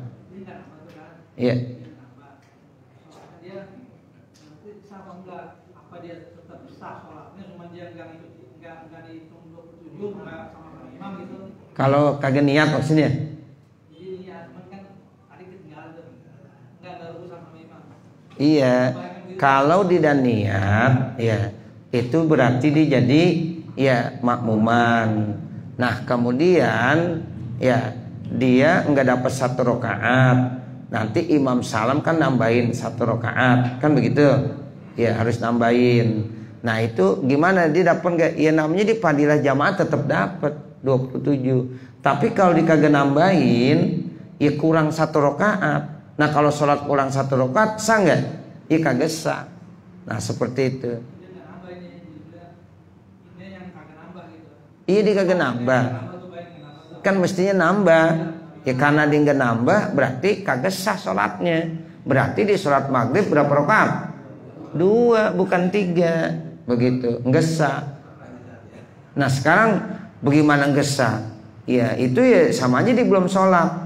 Iya. Kalau kagak niat maksudnya. Iya, kalau tidak niat, ya itu berarti dia jadi ya makmuman. Nah kemudian ya dia nggak dapat 1 rakaat, nanti imam salam kan nambahin 1 rakaat, kan begitu? Ya harus nambahin. Nah itu gimana dia dapat nggak? Ya namanya di fadilah jamaah tetap dapat 27. Tapi kalau dia kagak nambahin, ya kurang 1 rakaat. Nah kalau sholat kurang 1 rakaat sah nggak? Ya kagak sah. Nah seperti itu. Iya dia kagak nambah. Kan mestinya nambah. Ya karena dia nggak nambah berarti kagak sah sholatnya. Berarti di sholat maghrib berapa rakaat? 2 bukan 3. Begitu. Nggak sah. Nah sekarang bagaimana nggak sah? Ya itu ya sama aja dia belum sholat.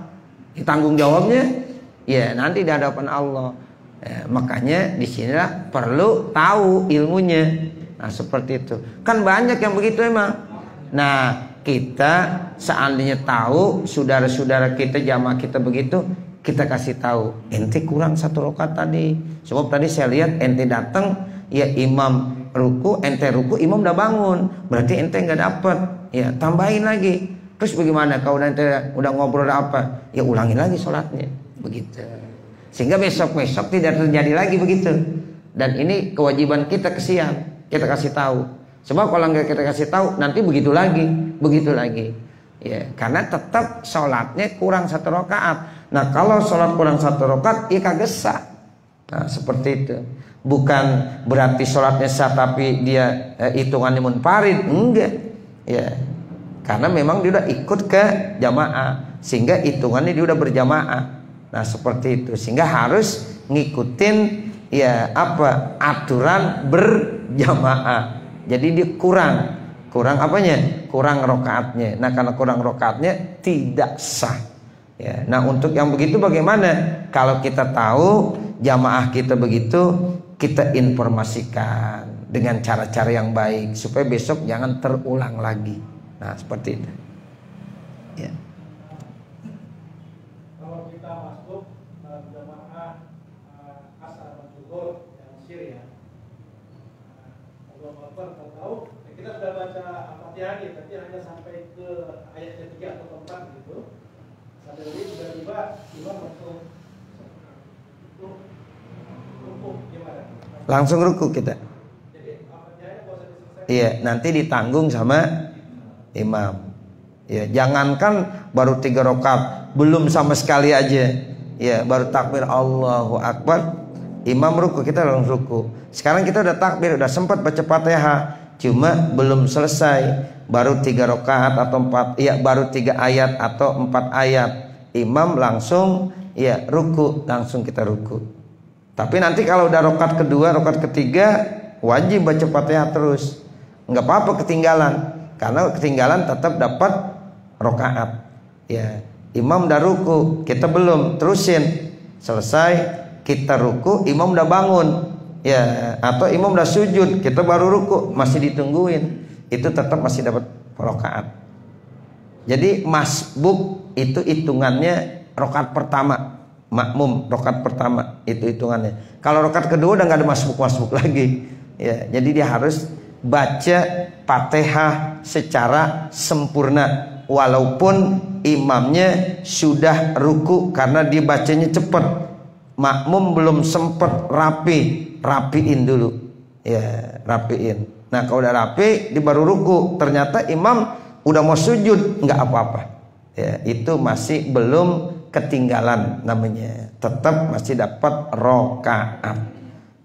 Tanggung jawabnya ya nanti di hadapan Allah. Ya, makanya di sinilah perlu tahu ilmunya. Nah seperti itu. Kan banyak yang begitu emang. Nah kita seandainya tahu saudara-saudara kita jamaah kita begitu, kita kasih tahu. Ente kurang 1 rakaat tadi. Sebab tadi saya lihat ente datang, ya imam ruku, ente ruku, imam udah bangun. Berarti ente nggak dapet. Ya tambahin lagi. Terus bagaimana kalau ente udah ngobrol apa? Ya ulangin lagi sholatnya. Begitu. Sehingga besok-besok tidak terjadi lagi begitu. Dan ini kewajiban kita kesian, kita kasih tahu. Sebab kalau nggak kita kasih tahu nanti begitu lagi. Ya, karena tetap sholatnya kurang 1 rakaat. Nah kalau sholat kurang 1 rakaat, ya kagak sah. Nah, seperti itu. Bukan berarti sholatnya sah tapi dia hitungannya munfarid, enggak. Ya. Karena memang dia udah ikut ke jamaah, sehingga hitungannya dia udah berjamaah. Nah, seperti itu. Sehingga harus ngikutin ya apa? Aturan berjamaah. Jadi dia kurang apanya? Kurang rokaatnya. Nah, karena kurang rokaatnya tidak sah. Ya. Nah, untuk yang begitu bagaimana? Kalau kita tahu jamaah kita begitu, kita informasikan dengan cara-cara yang baik supaya besok jangan terulang lagi. Nah, seperti itu. Ya. Kalau kita masuk jamaah asar dan zuhur yang Syria, Allah Akbar, tahu kita sudah baca Al-Fatihah nih, tapi hanya sampai ke ayat ketiga atau keempat gitu. Sampai ini tiba-tiba imam langsung ruku, gimana? Langsung ruku kita. Jadi Al-Fatihahnya nggak usah diselesaikan. Iya, nanti ditanggung sama imam. Ya, jangankan baru 3 rakaat, belum sama sekali aja. Ya, baru takbir Allahu Akbar, imam ruku, kita langsung ruku. Sekarang kita udah takbir, udah sempat baca Fatihah, cuma belum selesai, baru 3 rakaat atau 4, ya baru 3 ayat atau 4 ayat. Imam langsung ya ruku, langsung kita ruku. Tapi nanti kalau udah rakaat kedua, rakaat ketiga, wajib baca Fatihah terus. Enggak apa-apa ketinggalan, karena ketinggalan tetap dapat rakaat. Ya, imam udah ruku, kita belum, terusin. Selesai kita ruku, imam udah bangun. Ya, atau imam udah sujud, kita baru ruku, masih ditungguin. Itu tetap masih dapat rakaat. Jadi masbuk itu hitungannya rakaat pertama. Makmum rakaat pertama itu hitungannya. Kalau rakaat kedua udah nggak ada masbuk lagi. Ya, jadi dia harus baca Fatihah secara sempurna walaupun imamnya sudah ruku karena dia bacanya cepat. Makmum belum sempat rapiin dulu. Ya, rapiin. Nah, kalau udah rapi, dia baru ruku. Ternyata imam udah mau sujud, nggak apa-apa. Ya, itu masih belum ketinggalan namanya. Tetap masih dapat rakaat.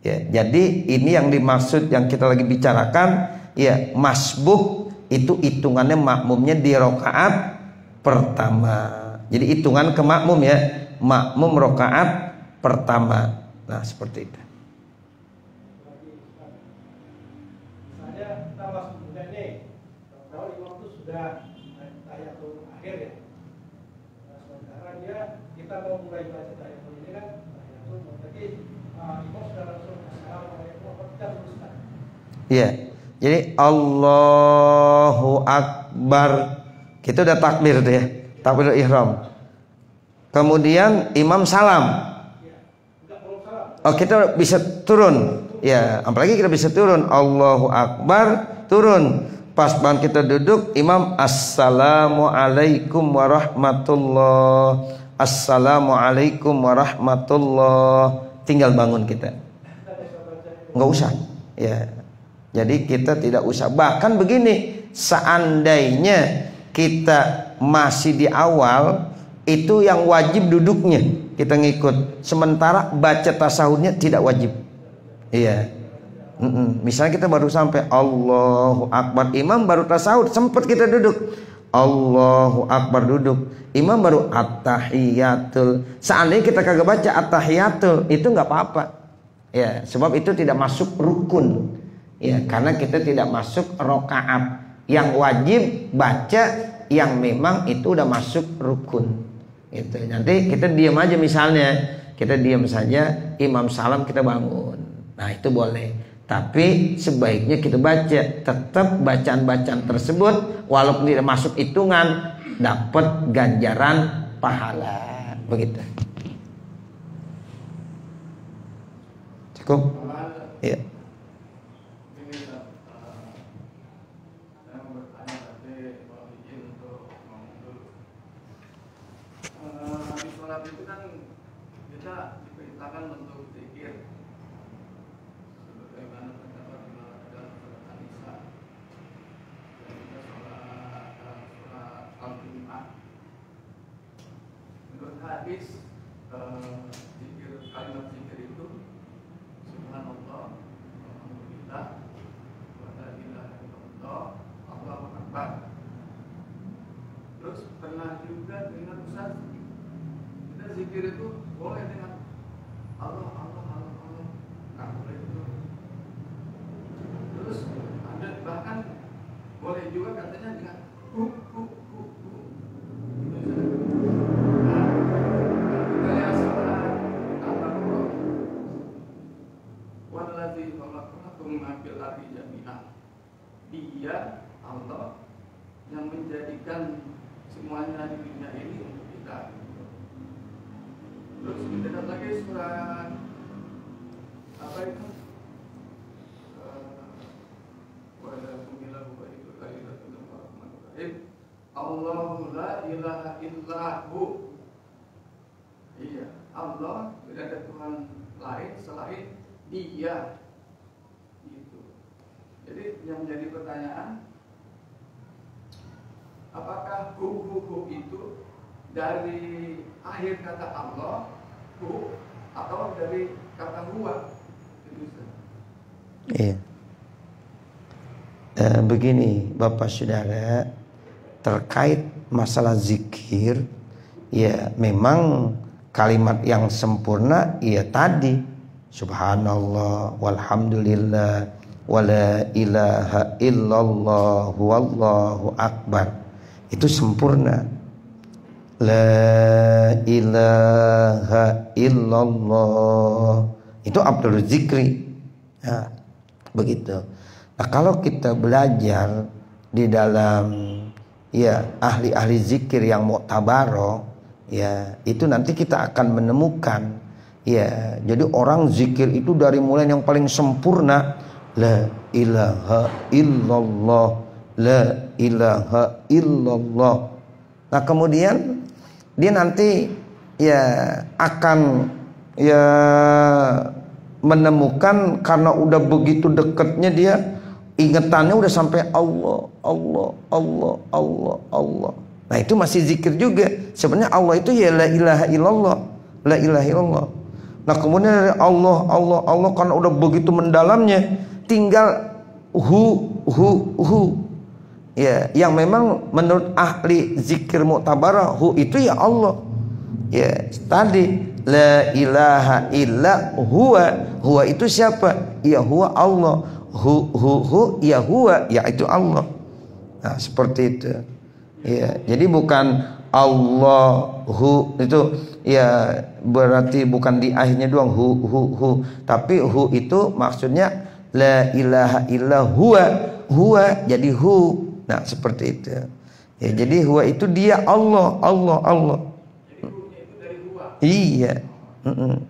Ya, jadi ini yang dimaksud yang kita lagi bicarakan, ya masbuk itu hitungannya makmumnya di rakaat pertama. Jadi hitungan ke makmum ya, makmum rakaat pertama. Nah, seperti itu. Misalnya kita masuk juga nih, kalau imam itu sudah tahiyatul akhir ya. Nah, sementara kita mau mulai baca tahiyatul ini kan tahiyatul, tapi imam sudah langsung assalamualaikum apa kita teruskan. Iya. Jadi Allahu Akbar. Kita udah takbir tuh ya. Takbirul ihram. Kemudian imam salam. Oh, kita bisa turun. Ya, apalagi kita bisa turun. Allahu Akbar, turun. Pas banget kita duduk, imam assalamualaikum warahmatullah. Assalamualaikum warahmatullah. Tinggal bangun kita. Enggak usah. Ya. Jadi kita tidak usah. Bahkan begini, seandainya kita masih di awal, itu yang wajib duduknya kita ngikut. Sementara baca tasahudnya tidak wajib. Iya. Misalnya kita baru sampai Allahu Akbar, imam baru tasahud, sempat kita duduk. Allahu Akbar, duduk. Imam baru at-tahiyatul. Seandainya kita kagak baca at-tahiyatul, itu nggak apa-apa. Ya, sebab itu tidak masuk rukun. Ya, karena kita tidak masuk rakaat. Yang wajib baca yang memang itu udah masuk rukun. Gitu. Nanti kita diam aja misalnya, kita diam saja, imam salam kita bangun. Nah, itu boleh. Tapi sebaiknya kita baca, tetap bacaan-bacaan tersebut walaupun tidak masuk hitungan dapat ganjaran pahala. Begitu. Cukup? Iya. Itu kan kita diperintahkan untuk zikir sebagaimana terdapat dalam surat An-Nisa dan kita surat Al-Jumu'ah. Menurut hadis, kalimat zikir itu pernah juga dengan Ustaz, kita zikir itu boleh dengan Allah, Allah, Allah, Allah, nggak boleh itu. Terus ada bahkan boleh juga katanya dengan hu. Nah, kita lihat surat Al-Baqarah, wallazi khalaqakum ma fil ardi jami'an. Dia Allah yang menjadikan semuanya di dunia ini untuk kita. Terus kita lihat lagi surat apa itu? Allahu la ilaha illahu. Iya, Allah tidak ada Tuhan lain selain Dia. Gitu. Jadi yang menjadi pertanyaan, apakah hu itu dari akhir kata Allah, hu, atau dari kata huwa? Iya. Begini Bapak Saudara, terkait masalah zikir, ya memang kalimat yang sempurna ya tadi subhanallah walhamdulillah wala ilaha illallah wallahu akbar, itu sempurna. La ilaha illallah itu afdhalul zikri. Nah, begitu. Nah, kalau kita belajar di dalam ya ahli-ahli zikir yang mu'tabaroh, ya itu nanti kita akan menemukan ya, jadi orang zikir itu dari mulai yang paling sempurna, la ilaha illallah, la ilaha illallah. Nah, kemudian dia nanti ya akan ya menemukan karena udah begitu dekatnya dia, ingetannya udah sampai Allah, Allah, Allah, Allah, Allah. Nah, itu masih zikir juga. Sebenarnya Allah itu ya la ilaha illallah, la ilaha illallah. Nah, kemudian dari Allah, Allah, Allah karena udah begitu mendalamnya, tinggal hu. Ya, yang memang menurut ahli zikir mu'tabarah, hu itu ya Allah. Ya, tadi la ilaha illa huwa. Huwa itu siapa? Ya huwa Allah. Hu ya huwa, yaitu Allah. Nah, seperti itu. Ya, jadi bukan Allahu itu ya berarti bukan di akhirnya doang hu, tapi hu itu maksudnya la ilaha illa huwa jadi hu. Nah, seperti itu. Ya, jadi huwa itu dia Allah, Allah, Allah. Iya.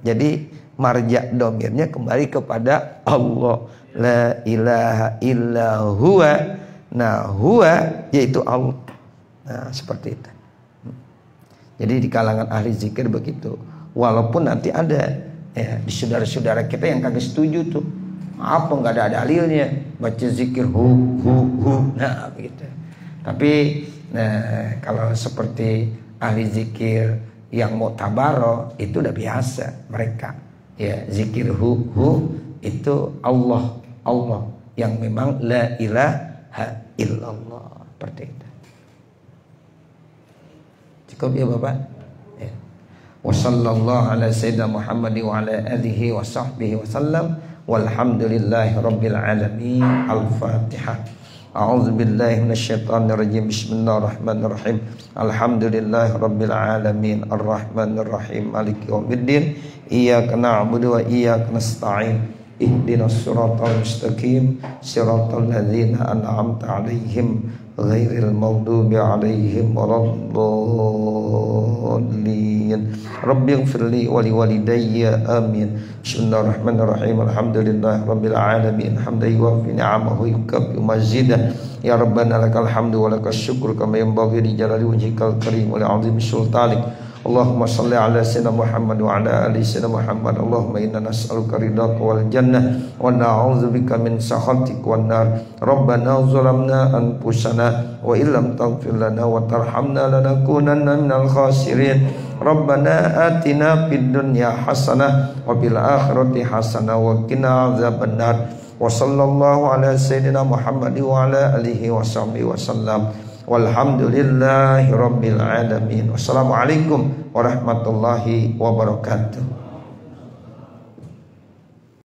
Jadi marja domirnya kembali kepada Allah. La ilaha illa huwa. Nah, huwa yaitu Allah. Nah, seperti itu. Jadi di kalangan ahli zikir begitu. Walaupun nanti ada ya di saudara-saudara kita yang kagak setuju tuh. Apa nggak ada dalilnya baca zikir hu. Nah, begitu. Tapi nah, kalau seperti ahli zikir yang mu'tabaroh itu udah biasa mereka. Ya, zikir hu itu Allah, Allah yang memang la ilaha illallah. Seperti itu. Cukup ya Bapak? Ya. Wa sallallahu ala sayyidina Muhammad wa ala alihi wa sahbihi wa sallam. Walhamdulillahi rabbil alamin. Al-Fatihah. A'udzu billahi minasyaitonir rajim. Bismillahirrahmanirrahim. Alhamdulillahi rabbil alamin. Arrahmanir rahim. Maliki yaumiddin. Iyyaka na'budu wa iyyaka nasta'in. Ihdinas siratal mustaqim. Siratal ladzina an'amta 'alaihim ghairil maghdubi 'alaihim waladdallin. Rabbighfirli wa liwalidayya amin. Bismillahirrahmanirrahim. Alhamdulillahi rabbil alamin. Hamdan yuwaffi ni'amahu wa yukafi mazidah. Ya Rabbana lakal hamdu wa lakas syukru kama yanbaghi li jalali wajhikal karim wa li 'azimi sultanik. Allahumma salli ala sayyidina Muhammad wa ala ali sayyidina Muhammad. Allahumma inna nas'aluka ridhaka wal jannah wa na'udzubika min sakhatik wan nar. Rabbana zalamna anfusana wa illam taghfir lana wa tarhamna lanakunanna minal khasirin. Rabbana atina fid dunya hasanah wa fil akhirati hasanah wa qina adzabannar. Wa sallallahu ala sayyidina Muhammad wa ala alihi wa sahbihi wa sallam. Walhamdulillahirabbil alamin. Wassalamualaikum warahmatullahi wabarakatuh.